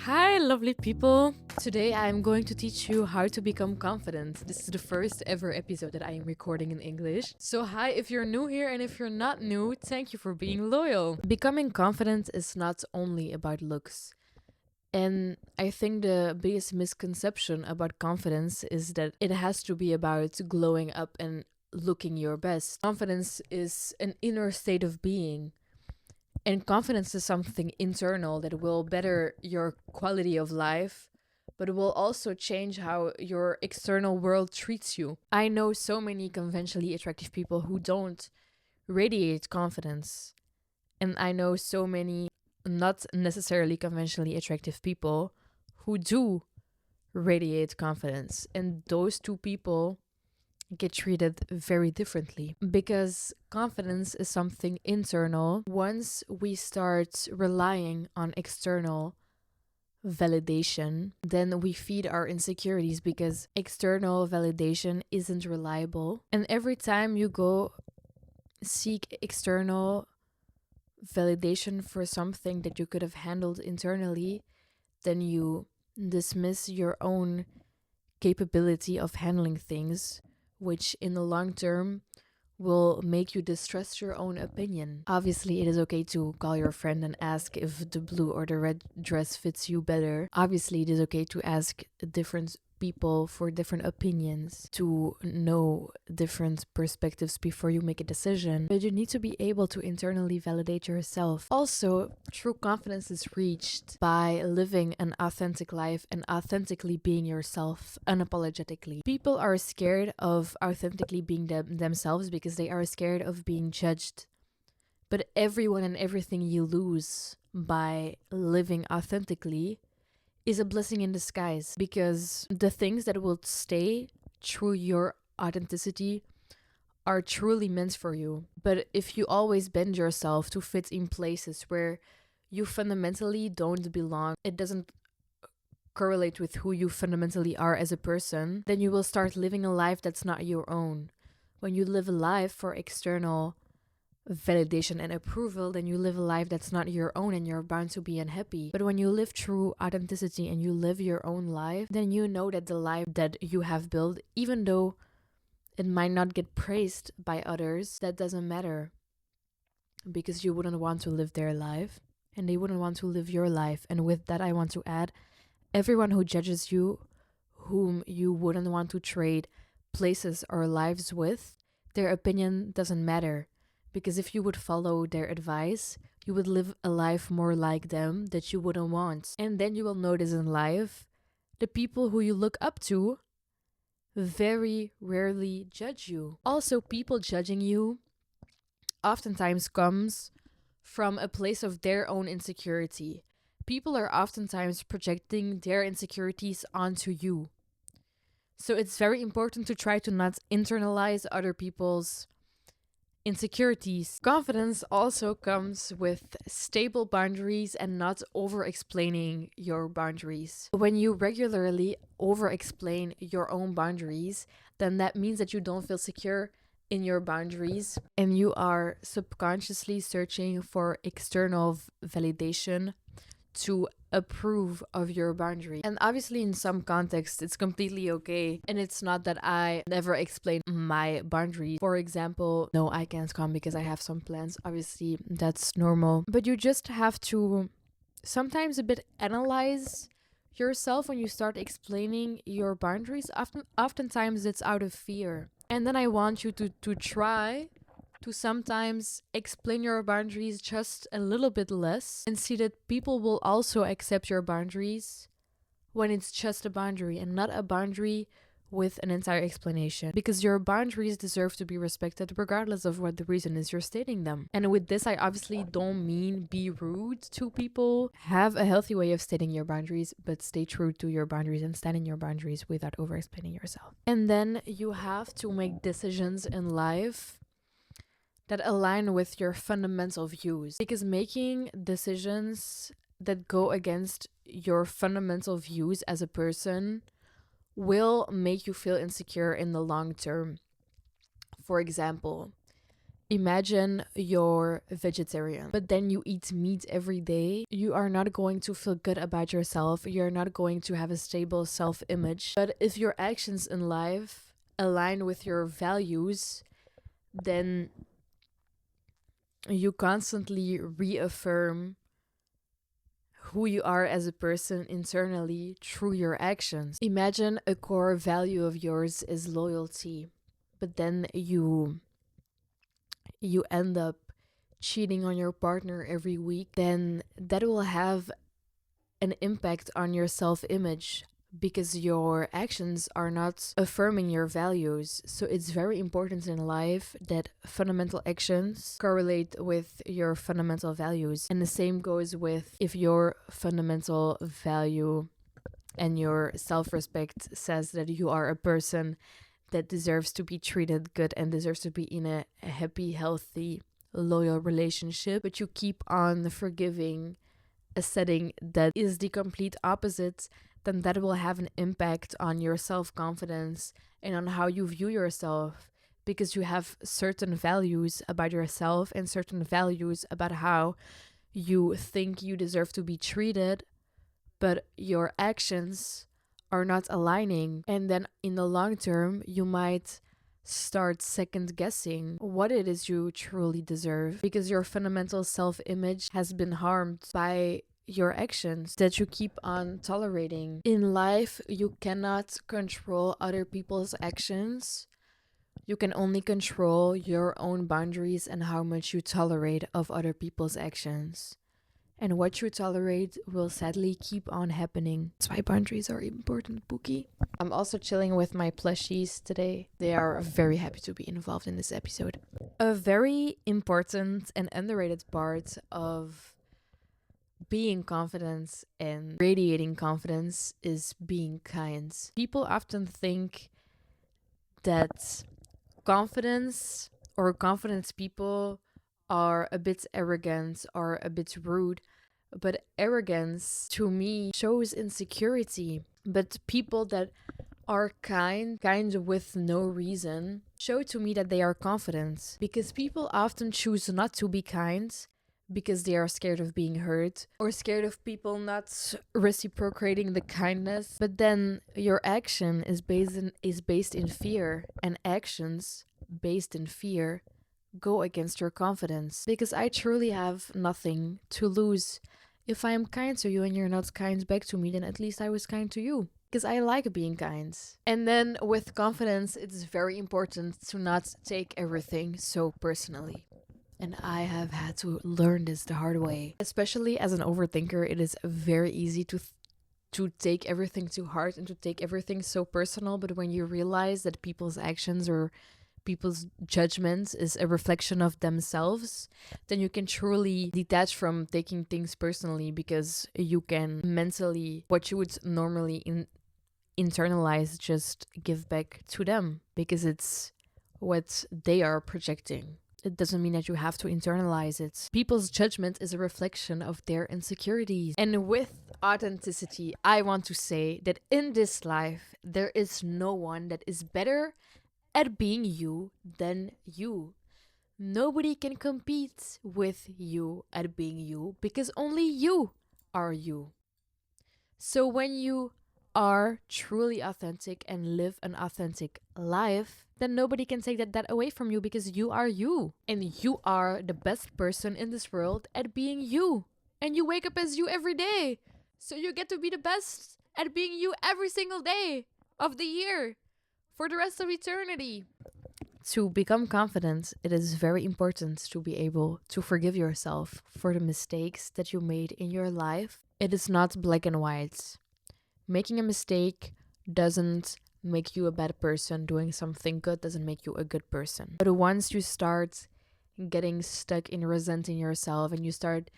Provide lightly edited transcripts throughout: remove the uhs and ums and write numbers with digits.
Hi, lovely people. Today I'm going to teach you how to become confident. This is the first ever episode that I am recording in English. So, hi if you're new here, and if you're not new, thank you for being loyal. Becoming confident is not only about looks. And I think the biggest misconception about confidence is that it has to be about glowing up and looking your best. Confidence is an inner state of being. And confidence is something internal that will better your quality of life, but it will also change how your external world treats you. I know so many conventionally attractive people who don't radiate confidence. And I know so many not necessarily conventionally attractive people who do radiate confidence. And those two people get treated very differently because confidence is something internal. Once we start relying on external validation, then we feed our insecurities because external validation isn't reliable. And every time you go seek external validation for something that you could have handled internally, then you dismiss your own capability of handling things, which in the long term will make you distrust your own opinion. Obviously, it is okay to call your friend and ask if the blue or the red dress fits you better. Obviously, it is okay to ask different people for different opinions, to know different perspectives before you make a decision. But you need to be able to internally validate yourself. Also, true confidence is reached by living an authentic life and authentically being yourself unapologetically. People are scared of authentically being themselves because they are scared of being judged. But everyone and everything you lose by living authentically is a blessing in disguise, because the things that will stay through your authenticity are truly meant for you. But if you always bend yourself to fit in places where you fundamentally don't belong, it doesn't correlate with who you fundamentally are as a person, then you will start living a life that's not your own. When you live a life for external validation and approval, then you live a life that's not your own and you're bound to be unhappy. But when you live true authenticity and you live your own life, then you know that the life that you have built, even though it might not get praised by others, that doesn't matter, because you wouldn't want to live their life and they wouldn't want to live your life. And with that, I want to add, everyone who judges you, whom you wouldn't want to trade places or lives with, their opinion doesn't matter. Because if you would follow their advice, you would live a life more like them that you wouldn't want. And then you will notice in life, the people who you look up to very rarely judge you. Also, people judging you oftentimes comes from a place of their own insecurity. People are oftentimes projecting their insecurities onto you. So it's very important to try to not internalize other people's insecurities. Confidence also comes with stable boundaries and not over explaining your boundaries. When you regularly over explain your own boundaries, then that means that you don't feel secure in your boundaries and you are subconsciously searching for external validation to approve of your boundary. And obviously in some contexts it's completely okay, and it's not that I never explain my boundaries. For example, no, I can't come because I have some plans. Obviously that's normal, but you just have to sometimes a bit analyze yourself when you start explaining your boundaries. Oftentimes it's out of fear. And then I want you to try to sometimes explain your boundaries just a little bit less and see that people will also accept your boundaries when it's just a boundary and not a boundary with an entire explanation. Because your boundaries deserve to be respected regardless of what the reason is you're stating them. And with this, I obviously don't mean be rude to people. Have a healthy way of stating your boundaries, but stay true to your boundaries and stand in your boundaries without over explaining yourself. And then you have to make decisions in life that align with your fundamental views, because making decisions that go against your fundamental views as a person will make you feel insecure in the long term. For example, Imagine you're a vegetarian, but then you eat meat every day. You are not going to feel good about yourself. You're not going to have a stable self image. But if your actions in life align with your values, then you constantly reaffirm who you are as a person internally through your actions. Imagine a core value of yours is loyalty, but then you end up cheating on your partner every week, then that will have an impact on your self-image because your actions are not affirming your values. So it's very important in life that fundamental actions correlate with your fundamental values. And the same goes with if your fundamental value and your self-respect says that you are a person that deserves to be treated good and deserves to be in a happy, healthy, loyal relationship, but you keep on forgiving a setting that is the complete opposite, then that will have an impact on your self-confidence and on how you view yourself, because you have certain values about yourself and certain values about how you think you deserve to be treated, but your actions are not aligning. And then in the long term, you might start second guessing what it is you truly deserve because your fundamental self-image has been harmed by your actions that you keep on tolerating. In life, you cannot control other people's actions. You can only control your own boundaries and how much you tolerate of other people's actions. And what you tolerate will sadly keep on happening. That's why boundaries are important, Pookie. I'm also chilling with my plushies today. They are very happy to be involved in this episode. A very important and underrated part of being confident and radiating confidence is being kind. People often think that confidence or confident people are a bit arrogant or a bit rude, but arrogance to me shows insecurity. But people that are kind with no reason, show to me that they are confident, because people often choose not to be kind because they are scared of being hurt or scared of people not reciprocating the kindness. But then your action is based in fear, and actions based in fear go against your confidence, because I truly have nothing to lose. If I am kind to you and you're not kind back to me, then at least I was kind to you, because I like being kind. And then with confidence, it's very important to not take everything so personally. And I have had to learn this the hard way. Especially as an overthinker, it is very easy to take everything to heart and to take everything so personal. But when you realize that people's actions or people's judgments is a reflection of themselves, then you can truly detach from taking things personally, because you can mentally, what you would normally internalize, just give back to them, because it's what they are projecting. It doesn't mean that you have to internalize it. People's judgment is a reflection of their insecurities. And with authenticity, I want to say that in this life, there is no one that is better at being you than you. Nobody can compete with you at being you, because only you are you. So when you are truly authentic and live an authentic life, then nobody can take that away from you, because you are you. And you are the best person in this world at being you. And you wake up as you every day. So you get to be the best at being you every single day of the year for the rest of eternity. To become confident, it is very important to be able to forgive yourself for the mistakes that you made in your life. It is not black and white. Making a mistake doesn't make you a bad person. Doing something good doesn't make you a good person. But once you start getting stuck in resenting yourself and you start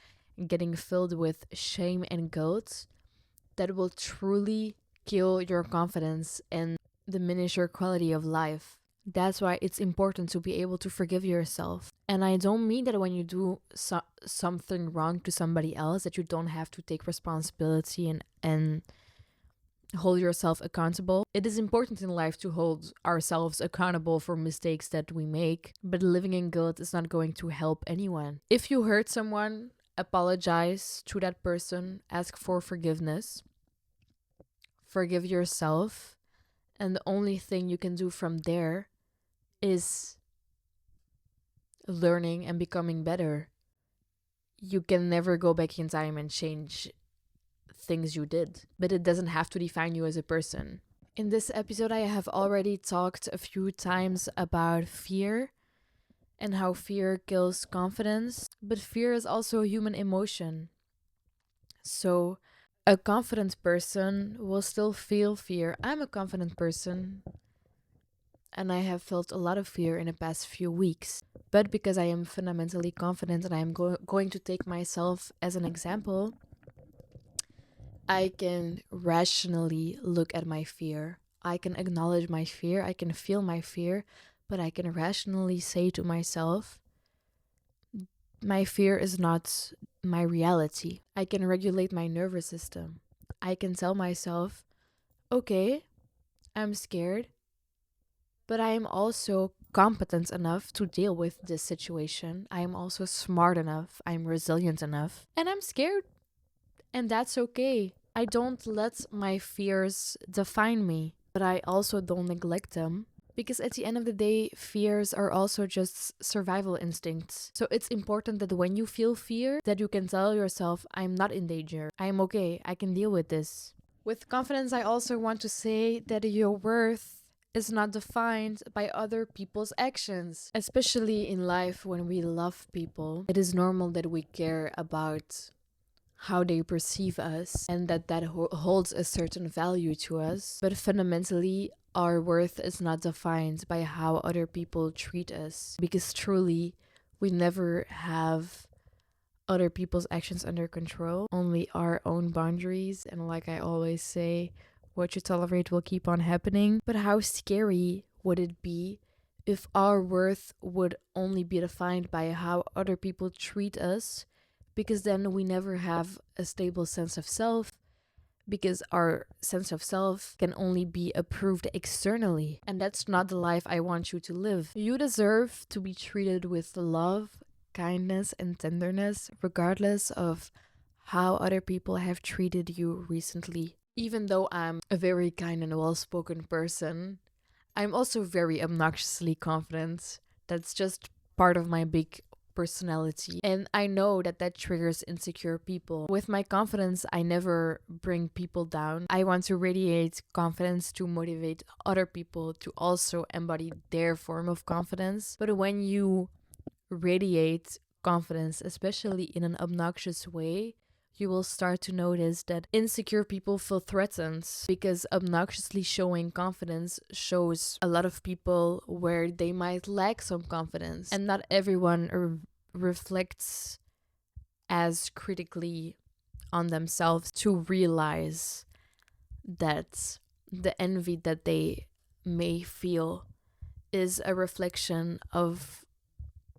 getting filled with shame and guilt, that will truly kill your confidence and diminish your quality of life. That's why it's important to be able to forgive yourself. And I don't mean that when you do something wrong to somebody else, that you don't have to take responsibility and hold yourself accountable. It is important in life to hold ourselves accountable for mistakes that we make, but living in guilt is not going to help anyone. If you hurt someone, apologize to that person, ask for forgiveness, forgive yourself, and the only thing you can do from there is learning and becoming better. You can never go back in time and change things you did, but it doesn't have to define you as a person. In this episode, I have already talked a few times about fear and how fear kills confidence, but fear is also a human emotion. So, a confident person will still feel fear. I'm a confident person, and I have felt a lot of fear in the past few weeks. But because I am fundamentally confident and I am going to take myself as an example, I can rationally look at my fear. I can acknowledge my fear. I can feel my fear, but I can rationally say to myself, my fear is not my reality. I can regulate my nervous system. I can tell myself, okay, I'm scared, but I am also competent enough to deal with this situation. I am also smart enough. I'm resilient enough. And I'm scared. And that's okay. I don't let my fears define me, but I also don't neglect them. Because at the end of the day, fears are also just survival instincts. So it's important that when you feel fear, that you can tell yourself, I'm not in danger. I'm okay. I can deal with this. With confidence, I also want to say that your worth is not defined by other people's actions. Especially in life when we love people, it is normal that we care about how they perceive us and that holds a certain value to us. But fundamentally, our worth is not defined by how other people treat us, because truly, we never have other people's actions under control, only our own boundaries. And like I always say, what you tolerate will keep on happening. But how scary would it be if our worth would only be defined by how other people treat us? Because then we never have a stable sense of self, because our sense of self can only be approved externally. And that's not the life I want you to live. You deserve to be treated with love, kindness, and tenderness, regardless of how other people have treated you recently. Even though I'm a very kind and well-spoken person, I'm also very obnoxiously confident. That's just part of my big personality. And I know that triggers insecure people. With my confidence, I never bring people down. I want to radiate confidence to motivate other people to also embody their form of confidence. But when you radiate confidence, especially in an obnoxious way, you will start to notice that insecure people feel threatened, because obnoxiously showing confidence shows a lot of people where they might lack some confidence. And not everyone reflects as critically on themselves to realize that the envy that they may feel is a reflection of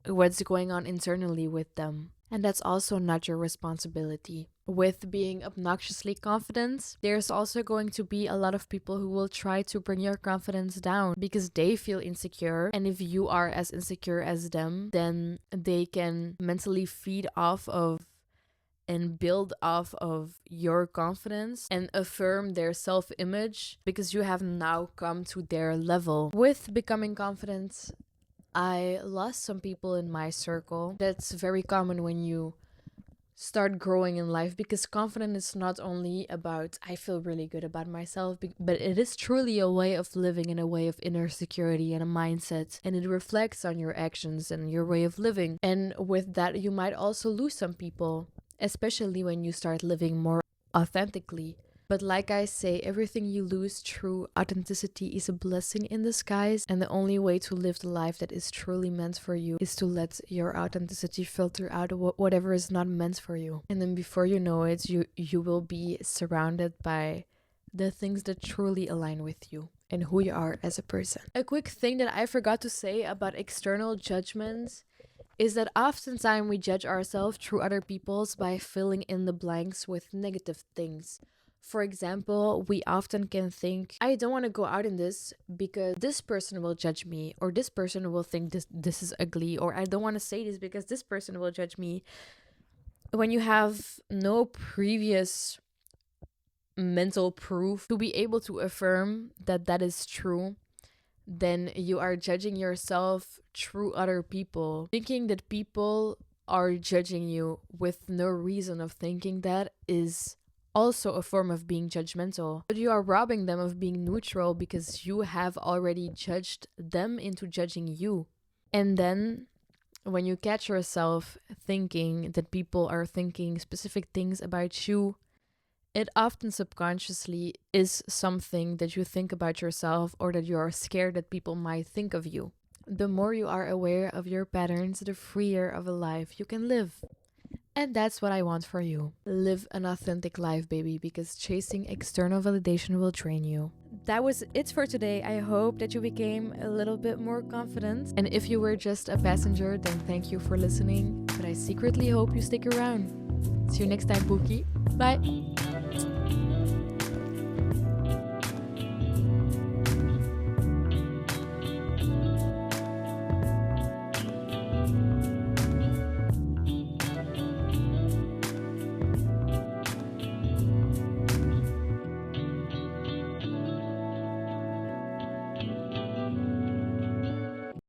what's going on internally with them. And that's also not your responsibility. With being obnoxiously confident, there's also going to be a lot of people who will try to bring your confidence down because they feel insecure. And if you are as insecure as them, then they can mentally feed off of and build off of your confidence and affirm their self-image because you have now come to their level. With becoming confident, I lost some people in my circle. That's very common when you start growing in life, because confidence is not only about I feel really good about myself, but it is truly a way of living and a way of inner security and a mindset, and it reflects on your actions and your way of living. And with that, you might also lose some people, especially when you start living more authentically. But like I say, everything you lose through authenticity is a blessing in disguise, and the only way to live the life that is truly meant for you is to let your authenticity filter out whatever is not meant for you. And then before you know it, you will be surrounded by the things that truly align with you and who you are as a person. A quick thing that I forgot to say about external judgments is that oftentimes we judge ourselves through other people's by filling in the blanks with negative things. For example, we often can think, I don't want to go out in this because this person will judge me, or this person will think this is ugly, or I don't want to say this because this person will judge me. When you have no previous mental proof to be able to affirm that that is true, then you are judging yourself through other people. Thinking that people are judging you with no reason of thinking that is also a form of being judgmental. But you are robbing them of being neutral because you have already judged them into judging you. And then when you catch yourself thinking that people are thinking specific things about you, it often subconsciously is something that you think about yourself or that you are scared that people might think of you. The more you are aware of your patterns, the freer of a life you can live. And that's what I want for you. Live an authentic life, baby, because chasing external validation will drain you. That was it for today. I hope that you became a little bit more confident. And if you were just a passenger, then thank you for listening. But I secretly hope you stick around. See you next time, Bookie. Bye.